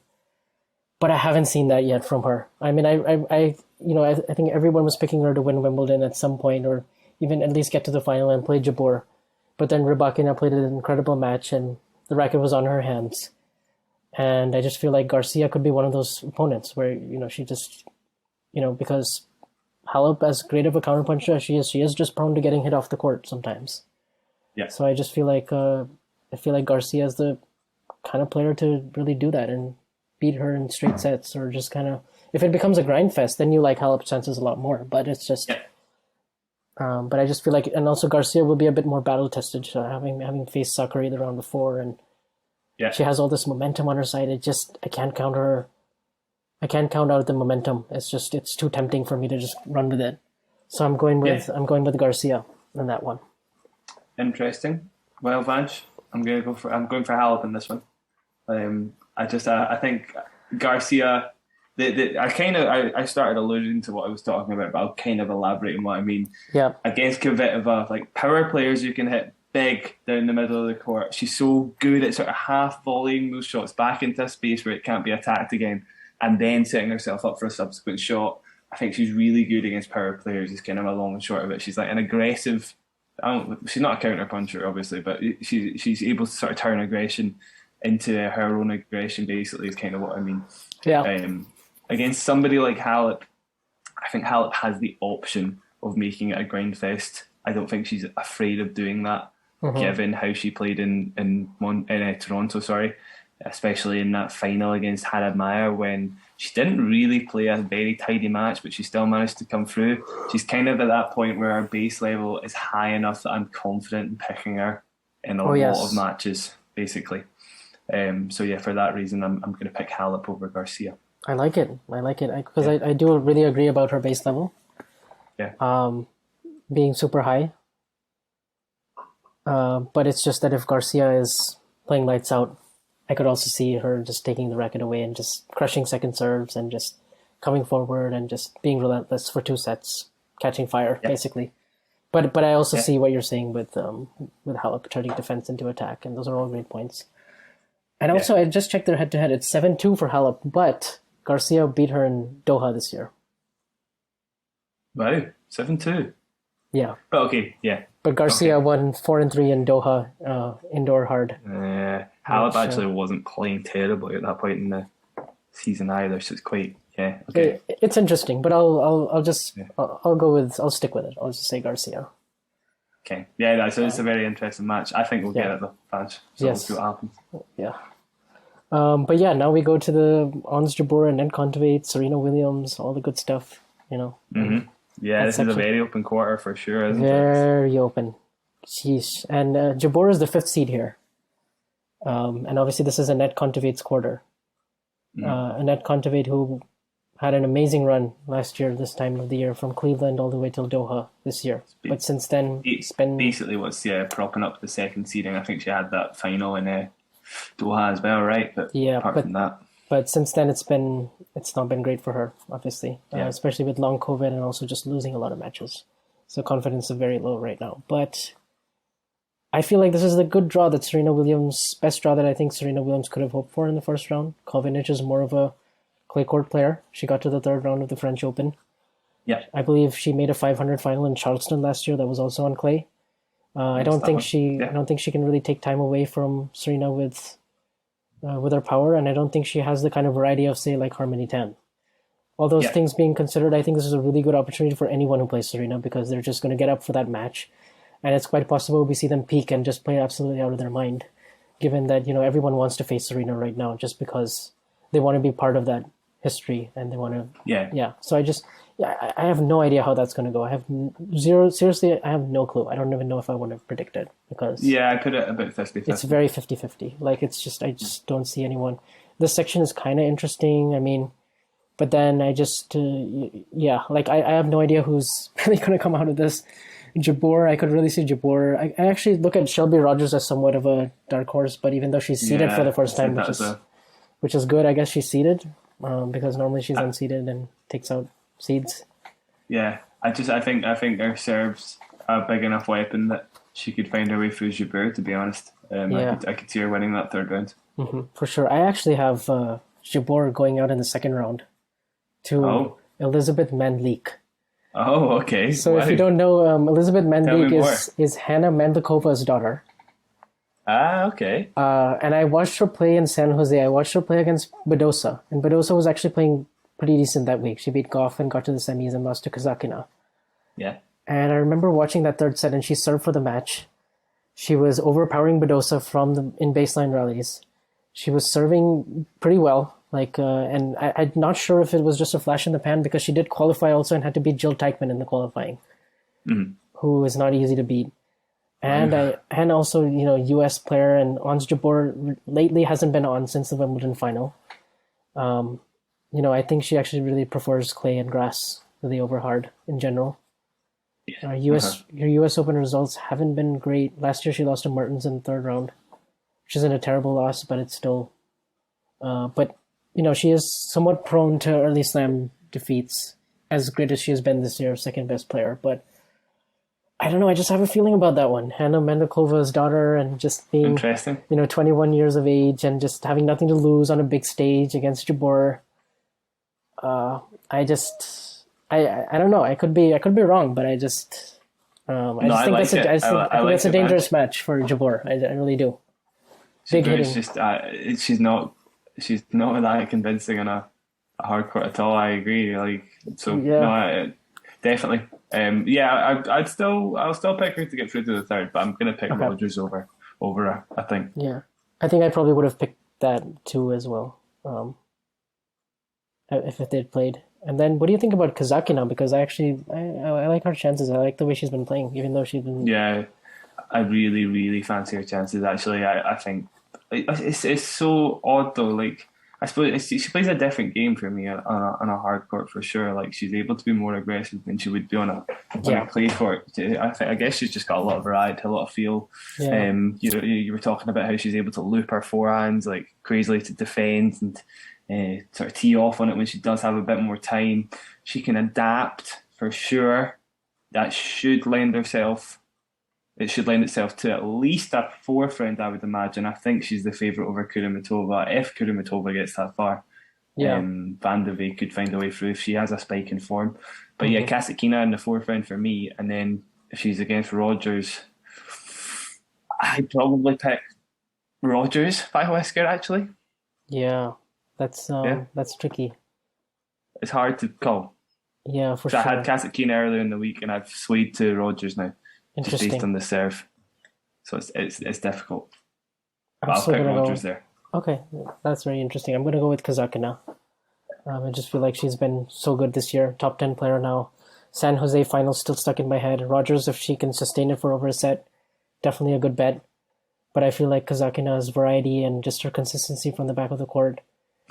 A: but I haven't seen that yet from her. I mean, I think everyone was picking her to win Wimbledon at some point, or even at least get to the final and play Jabeur. But then Rybakina played an incredible match, and the racket was on her hands. And I just feel like Garcia could be one of those opponents where she just because Halep, as great of a counterpuncher as she is just prone to getting hit off the court sometimes.
B: Yeah.
A: So I just feel like Garcia is the kind of player to really do that and beat her in straight sets, or just kind of, if it becomes a grind fest, then you like Halep's chances a lot more. But it's just,
B: Yeah.
A: but I just feel like, and also Garcia will be a bit more battle tested, having faced Sakkari the round before, and
B: Yeah.
A: she has all this momentum on her side. It just, I can't count her. I can't count out the momentum. It's too tempting for me to just run with it. So I'm going with Garcia in that one.
B: Interesting. Well, Vanch, I'm going for Halep in this one. I think Garcia. I started alluding to what I was talking about, but I'll kind of elaborate on what I mean.
A: Yeah.
B: Against Kvitova, like power players, you can hit big down the middle of the court. She's so good at sort of half volleying those shots back into a space where it can't be attacked again, and then setting herself up for a subsequent shot. I think she's really good against power players. Is kind of a long and short of it. She's like an aggressive. She's not a counter puncher, obviously, but she's able to sort of turn aggression into her own aggression. Basically, is kind of what I mean.
A: Yeah.
B: Against somebody like Halep, I think Halep has the option of making it a grind fest. I don't think she's afraid of doing that, given how she played in Toronto. Sorry, especially in that final against Harad Meyer, when she didn't really play a very tidy match, but she still managed to come through. She's kind of at that point where her base level is high enough that I'm confident in picking her in a lot of matches, basically. So yeah, for that reason, I'm going to pick Halep over Garcia.
A: I like it because I do really agree about her base level.
B: Yeah.
A: Being super high. But it's just that if Garcia is playing lights out, I could also see her just taking the racket away and just crushing second serves and just coming forward and just being relentless for 2 sets, catching fire, basically. But I also see what you're saying with Halep turning defense into attack, and those are all great points. And also, I just checked their head-to-head. It's 7-2 for Halep, but Garcia beat her in Doha this year.
B: Wow, 7-2.
A: Yeah.
B: But okay, yeah.
A: But Garcia won 4-3 in Doha, indoor hard.
B: Halep actually wasn't playing terribly at that point in the season either, so it's quite okay.
A: It's interesting, but I'll stick with it. I'll just say Garcia.
B: Okay, yeah, it's a very interesting match. I think we'll get it though, Vanch. So we'll see what happens.
A: Yeah. But yeah, now we go to the Ons Jabeur and Ned Kontaveit, Serena Williams, all the good stuff,
B: Mm-hmm. Yeah, this is a very open quarter for sure, isn't it?
A: Very open. Sheesh. And Jabeur is the 5th seed here. And obviously this is Annette Kontaveit's quarter. Annette Kontaveit, who had an amazing run last year, this time of the year, from Cleveland all the way till Doha this year. But since then, it's been...
B: Basically what's propping up the second seeding. I think she had that final in Doha as well, right? But apart from that...
A: But since then, it's not been great for her, obviously, especially with long COVID and also just losing a lot of matches. So confidence is very low right now. But I feel like this is the good draw that best draw that I think Serena Williams could have hoped for in the first round. Kovinic is more of a clay court player. She got to the 3rd round of the French Open.
B: Yeah,
A: I believe she made a 500 final in Charleston last year that was also on clay. I don't think she can really take time away from Serena with her power, and I don't think she has the kind of variety of, say, like Harmony Tan. All those things being considered, I think this is a really good opportunity for anyone who plays Serena, because they're just going to get up for that match, and it's quite possible we see them peak and just play absolutely out of their mind, given that everyone wants to face Serena right now just because they want to be part of that history and they want to so I have no idea how that's going to go. I have no clue. I don't even know if I want to predict it, because
B: I put it about 50-50.
A: It's very 50-50. Like, I just don't see anyone. This section is kind of interesting. I mean, but then I just I have no idea who's really going to come out of this. Jabeur, I could really see Jabeur. I actually look at Shelby Rogers as somewhat of a dark horse, but even though she's seeded for the first time, which is good, I guess she's seeded, because normally she's unseeded and takes out seeds.
B: Yeah, I think her serves a big enough weapon that she could find her way through Jabeur, to be honest. I could see her winning that 3rd round.
A: Mm-hmm, for sure. I actually have Jabeur going out in the 2nd round to Elizabeth Mandlik.
B: Oh, okay.
A: So if you don't know, Elizabeth Mandlik is Hannah Mandlikova's daughter.
B: Ah, okay.
A: And I watched her play in San Jose. I watched her play against Badosa, and Badosa was actually playing pretty decent that week. She beat Goff and got to the semis and lost to Kazakina.
B: Yeah.
A: And I remember watching that third set, and she served for the match. She was overpowering Badosa in baseline rallies. She was serving pretty well. And I'm not sure if it was just a flash in the pan because she did qualify also and had to beat Jill Teichmann in the qualifying, who is not easy to beat. And also, U.S. player and Ons Jabeur lately hasn't been on since the Wimbledon final. I think she actually really prefers clay and grass really over hard in general.
B: Yeah.
A: Her U.S. Open results haven't been great. Last year she lost to Mertens in the third round, which isn't a terrible loss, but it's still. She is somewhat prone to early slam defeats, as great as she has been this year, second best player. But I don't know. I just have a feeling about that one. Hannah Mendelkova's daughter, and just being
B: interesting.
A: 21 years of age, and just having nothing to lose on a big stage against Jabeur. I don't know. I could be wrong, but I just think that's a dangerous match for Jabeur. I really do. Big hitting.
B: She's not that convincing in a hard court at all. I agree. Definitely. I'll still pick her to get through to the third, but I'm gonna pick Rogers over her, I think.
A: Yeah, I think I probably would have picked that too as well, if they'd played. And then, what do you think about Kazakina? Because I like her chances. I like the way she's been playing, even though she's been.
B: Yeah, I really, really fancy her chances. Actually, I think it's so odd though. Like, I suppose she plays a different game for me on a hard court for sure. Like, she's able to be more aggressive than she would be on a clay court. I guess she's just got a lot of variety, a lot of feel.
A: Yeah.
B: You were talking about how she's able to loop her forehands like crazily to defend and sort of tee off on it when she does have a bit more time. She can adapt for sure. It should lend itself to at least a fourth round, I would imagine. I think she's the favourite over Kudermetova. If Kudermetova gets that far, Van de Veek could find a way through if she has a spike in form. But Kasatkina in the fourth round for me, and then if she's against Rogers, I'd probably pick Rogers by whisker, actually.
A: Yeah, that's tricky.
B: It's hard to call.
A: Yeah, for sure.
B: I had Kasatkina earlier in the week, and I've swayed to Rogers now. Just based on the serve. So it's difficult. But I'll pick Rogers there.
A: Okay, that's very interesting. I'm going to go with Kazakina. I just feel like she's been so good this year. Top 10 player now. San Jose final still stuck in my head. Rogers, if she can sustain it for over a set, definitely a good bet. But I feel like Kazakina's variety and just her consistency from the back of the court.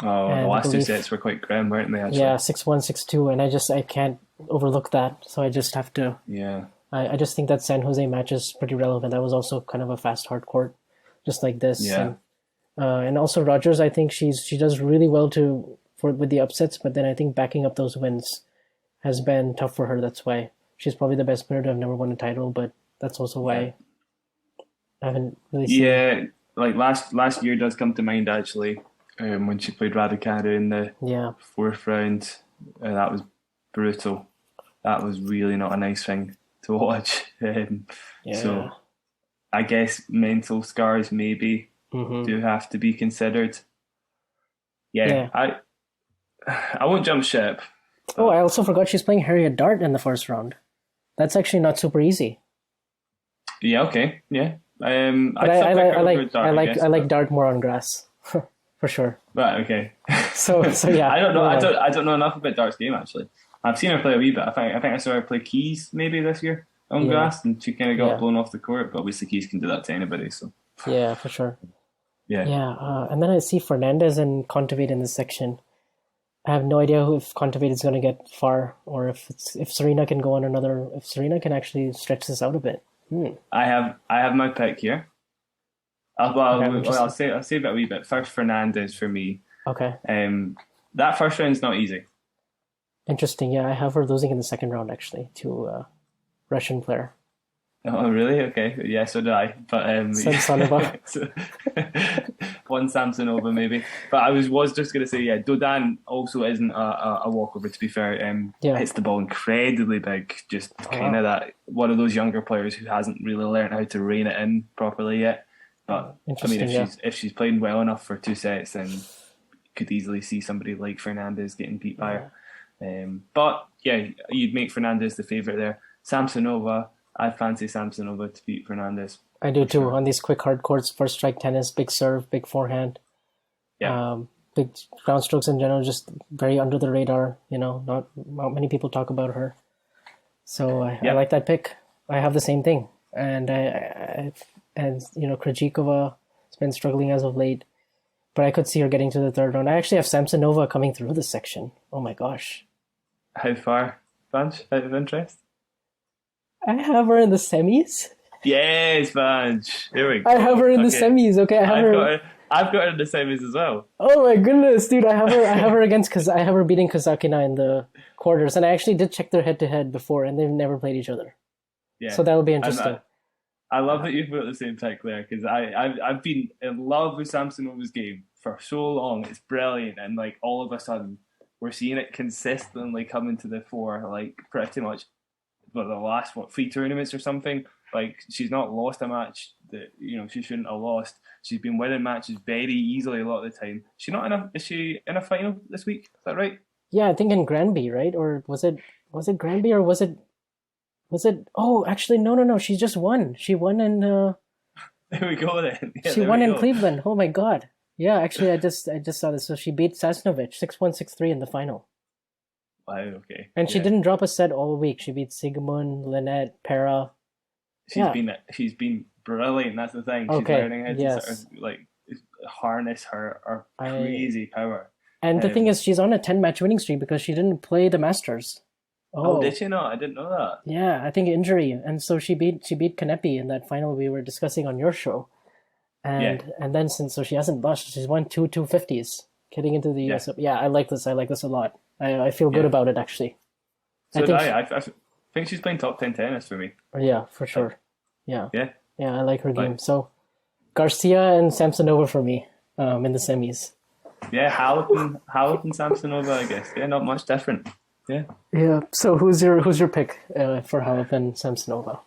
B: Oh, the last two sets were quite grim, weren't they, actually?
A: Yeah, 6-1, 6-2, and I can't overlook that. So I just have to...
B: Yeah.
A: I just think that San Jose match is pretty relevant. That was also kind of a fast hard court, just like this.
B: Yeah.
A: And also Rogers, I think she does really well with the upsets, but then I think backing up those wins has been tough for her. That's why she's probably the best player to have never won a title, but that's also why I haven't really seen.
B: Yeah, like last year does come to mind actually, when she played Raducanu in the fourth round. That was brutal. That was really not a nice thing to watch. So I guess mental scars maybe do have to be considered. I won't jump ship.
A: Oh, I also forgot she's playing Harriet Dart in the first round. That's actually not super easy.
B: Yeah, okay. Yeah.
A: I like Dart more on grass. For sure.
B: Right, okay.
A: So yeah.
B: I don't know. I don't know enough about Dart's game actually. I've seen her play a wee bit. I think I saw her play Keys maybe this year on grass, and she kind of got blown off the court. But obviously, Keys can do that to anybody. So
A: yeah, for sure.
B: Yeah.
A: And then I see Fernandez and Kontaveit in this section. I have no idea if Kontaveit is going to get far, or if Serena can go on another. If Serena can actually stretch this out a bit.
B: I have my pick here. I'll save it a wee bit. First, Fernandez for me.
A: Okay.
B: That first round's not easy.
A: Interesting. Yeah, I have her losing in the second round actually to a Russian player.
B: Oh, really? Okay. Yeah, so did I. But
A: Samsonova.
B: One Samsonova maybe. But I was just going to say, Dodan also isn't a walkover. To be fair, hits the ball incredibly big. Just kind of that one of those younger players who hasn't really learned how to rein it in properly yet. But I mean, if she's playing well enough for two sets, then could easily see somebody like Fernandez getting beat by
A: Yeah,
B: her. But yeah, you'd make Fernandez the favourite there. Samsonova, I fancy Samsonova to beat Fernandez
A: I do
B: for
A: too.
B: sure.
A: On these quick hard courts, first strike tennis, big serve, big forehand,
B: Yeah,
A: big ground strokes in general, just very under the radar. Not many people talk about her. So I
B: yeah.
A: like that pick. I have the same thing, and Krejcikova has been struggling as of late, but I could see her getting to the third round. I actually have Samsonova coming through this section. Oh my gosh,
B: How far, Vanch, out of interest?
A: I have her in the semis.
B: Yes, Vanch. Here we
A: I have her
B: go.
A: in the
B: Okay,
A: semis. Okay, I have
B: I've got
A: her.
B: her. I've got her in the semis as well.
A: Oh my goodness, dude! I have her. I have her against because I have her beating Kazakina in the quarters, and I actually did check their head to head before, and they've never played each other.
B: Yeah,
A: So that'll be
B: and
A: interesting.
B: I love that you've got the same pick there because I've been in love with Samsonova's game for so long. It's brilliant, and like all of a sudden we're seeing it consistently coming to the fore, like pretty much the last 3 tournaments or something. Like she's not lost a match that she shouldn't have lost. She's been winning matches very easily a lot of the time. She not in a is she in a final this week? Is that right?
A: Yeah, I think in Granby, right? Or was it Granby or was it? Oh, actually, no, no, no. She just won. She won in
B: There we go then. Yeah,
A: she
B: there we
A: won in
B: go.
A: Cleveland. Oh my God. Yeah, actually, I just saw this. So she beat Sasnovich 6-1, 6-3 in the final,
B: Wow. Okay.
A: and she
B: Yeah.
A: didn't drop a set all week. She beat Sigmund, Lynette, Para.
B: she's
A: Yeah.
B: been she's been brilliant. That's the thing. She's
A: Okay.
B: learning how to sort of
A: Yes.
B: like harness her
A: I
B: crazy power.
A: And the thing
B: Um,
A: is, she's on a 10-match winning streak because she didn't play the Masters.
B: oh, did
A: Oh,
B: she not? I didn't know that.
A: yeah, I think injury, and so she beat Kanepi in that final we were discussing on your show,
B: Yeah,
A: and then so she hasn't lost. She's won two 250s, getting into the
B: yeah,
A: US. Yeah, I like this. I like this a lot. I feel good
B: yeah.
A: about it actually. I
B: So did
A: think,
B: I think she's playing top 10 tennis for me.
A: yeah, for
B: Like,
A: sure. Yeah,
B: yeah,
A: yeah, I like her game.
B: like
A: So Garcia and Samsonova for me, in the semis.
B: yeah, Halep and Samsonova, I guess. Yeah, not much different. Yeah,
A: Yeah. So who's your pick for Halep and Samsonova?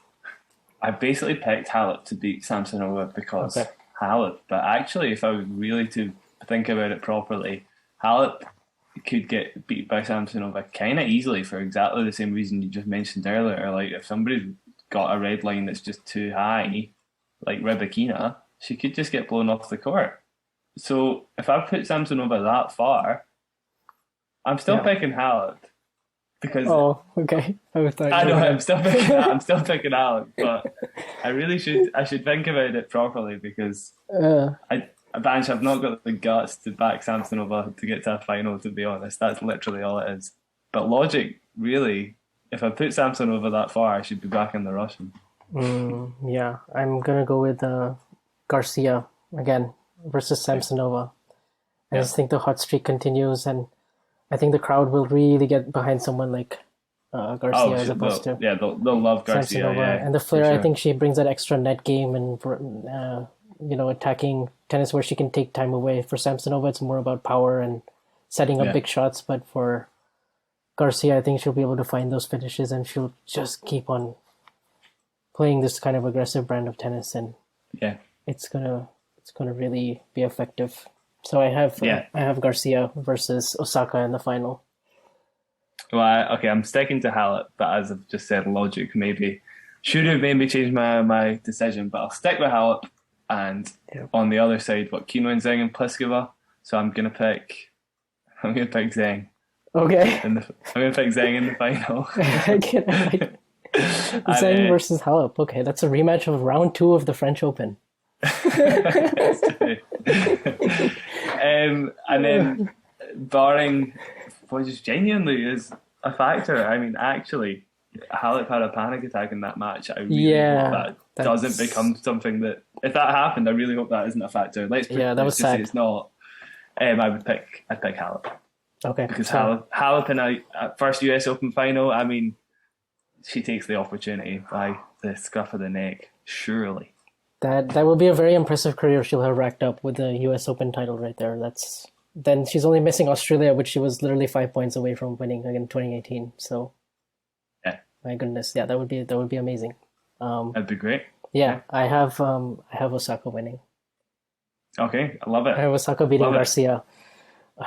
B: I basically picked Halep to beat Samsonova because
A: Okay.
B: Halep. But actually, if I was really to think about it properly, Halep could get beat by Samsonova kind of easily for exactly the same reason you just mentioned earlier. Like if somebody's got a red line that's just too high, like Rybakina, she could just get blown off the court. So if I put Samsonova that far, I'm still
A: Yeah.
B: picking Halep because
A: Oh, okay. I thought
B: I
A: you
B: know
A: were
B: I'm still picking I'm still picking Halep, but I should think about it properly because I've not got the guts to back Samsonova to get to a final. To be honest, that's literally all it is. But logic, really, if I put Samsonova that far, I should be back in the Russian.
A: yeah, I'm gonna go with Garcia again versus Samsonova. I
B: Yeah.
A: just think the hot streak continues, and I think the crowd will really get behind someone like Garcia
B: Oh,
A: as opposed to
B: they'll love Garcia.
A: Samsonova.
B: Yeah,
A: And the
B: for
A: flair, I
B: sure.
A: think she brings that extra net game and attacking tennis where she can take time away. For Samsonova, it's more about power and setting up
B: Yeah,
A: big shots, but for Garcia, I think she'll be able to find those finishes, and she'll just keep on playing this kind of aggressive brand of tennis, and
B: yeah,
A: it's gonna really be effective. So
B: yeah.
A: I have Garcia versus Osaka in the final.
B: Well, okay, I'm sticking to Halep, but as I've just said, logic maybe should have maybe changed my decision, but I'll stick with Halep. And
A: Yeah.
B: on the other side, what Kino and Zheng and Pliskova. So I'm gonna pick Zheng
A: Okay,
B: I'm gonna pick Zheng in the final.
A: I can like Zhang
B: and,
A: versus Halep. Okay, that's a rematch of round 2 of the French Open.
B: and then barring what just genuinely is a factor. I mean, actually, Halep had a panic attack in that match. I really
A: Yeah,
B: hope that doesn't
A: that's
B: become something that if that happened, I really hope that isn't a factor.
A: yeah, that
B: Let's
A: was
B: just say
A: sad.
B: it's not. I'd pick Halep
A: Okay,
B: because
A: so
B: Halep in a first US Open final. I mean, she takes the opportunity by the scruff of the neck. Surely,
A: that will be a very impressive career she'll have racked up with the U.S. Open title right there. Then she's only missing Australia, which she was literally 5 points away from winning again in 2018. So
B: yeah,
A: my goodness, yeah, that would be amazing.
B: that'd be great.
A: Yeah, I have Osaka winning.
B: Okay, I love it.
A: I have Osaka beating
B: Love it.
A: Garcia.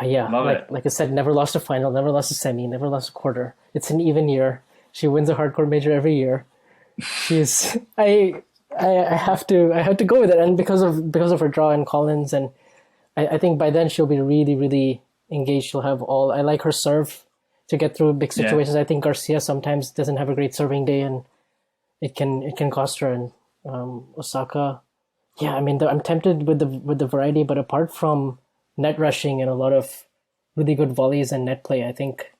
A: Yeah,
B: Love it.
A: like I said, never lost a final, never lost a semi, never lost a quarter. It's an even year. She wins a hardcore major every year. She's I have to go with it, and because of her draw and Collins, and I think by then she'll be really really engaged. She'll have all. I like her serve to get through big
B: Yeah.
A: situations. I think Garcia sometimes doesn't have a great serving day, and it can cost her. And Osaka, yeah, I mean I'm tempted with the variety, but apart from net rushing and a lot of really good volleys and net play, I think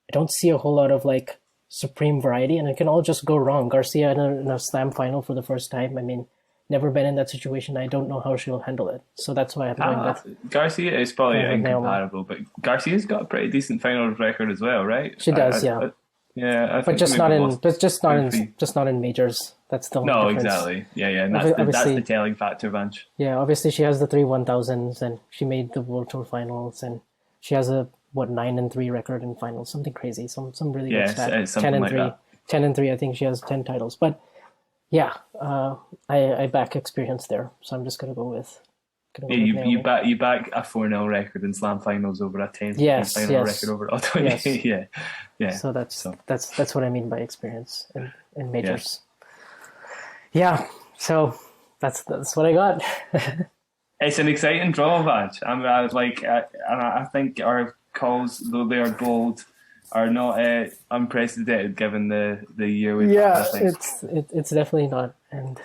A: I don't see a whole lot of like supreme variety, and it can all just go wrong. Garcia in a slam final for the first time. I mean, never been in that situation. I don't know how she'll handle it. So that's why I'm
B: Garcia is probably
A: going with Naomi.
B: incomparable, but Garcia's got a pretty decent finals record as well, right?
A: She does, yeah.
B: Yeah, I
A: But
B: think
A: just
B: they
A: not
B: maybe
A: in,
B: lost
A: but just not
B: two or
A: in,
B: three.
A: just not in majors. That's the only
B: No,
A: difference.
B: exactly. Yeah, yeah, and that's
A: Obviously,
B: the telling factor, Vanch.
A: yeah. Obviously, she has the 3 1000s, and she made the World Tour finals, and she has a 9-3 record in finals, something crazy, some really good
B: Yeah,
A: stat.
B: it's
A: ten
B: something
A: and
B: like
A: three,
B: that.
A: 10-3. I think she has 10 titles, but yeah, I back experience there, so I'm just gonna
B: Yeah,
A: go with Naomi.
B: you back a 4-0 record in slam finals over a 10
A: Yes,
B: final
A: yes,
B: record over a 20.
A: yes.
B: Yeah, yeah.
A: So
B: So
A: that's what I mean by experience in
B: yeah,
A: majors. Yeah, so that's what I got.
B: it's an exciting draw, Vanch. I was like, and I think our calls, though they are bold, are not unprecedented given the year we've had. I
A: Yeah,
B: think.
A: it's definitely not. And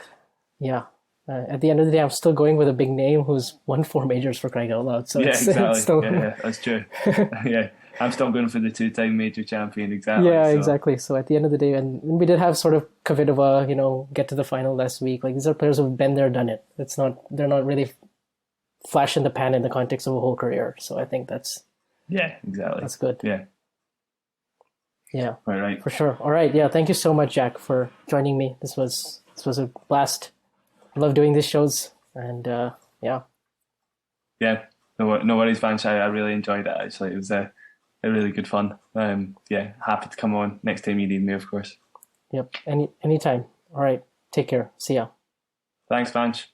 A: yeah, at the end of the day, I'm still going with a big name who's won 4 majors for crying out loud. So
B: Yeah,
A: it's
B: exactly.
A: still
B: Yeah, yeah, that's true. Yeah, I'm still going for the 2-time major champion. Exactly.
A: yeah,
B: So
A: exactly. So at the end of the day, and we did have sort of Kvitova, get to the final last week. Like these are players who've been there, done it. They're not really flash in the pan in the context of a whole career. So I think
B: yeah, exactly.
A: that's good.
B: Yeah,
A: Yeah,
B: right.
A: for sure. All right. Yeah. Thank you so much, Jack, for joining me. This was a blast. I love doing these shows. And yeah.
B: Yeah, no worries, Vansh. I really enjoyed it. Actually, it was a really good fun. Yeah, happy to come on next time you need me, of course.
A: Yep. Anytime. All right. Take care. See ya.
B: Thanks, Vansh.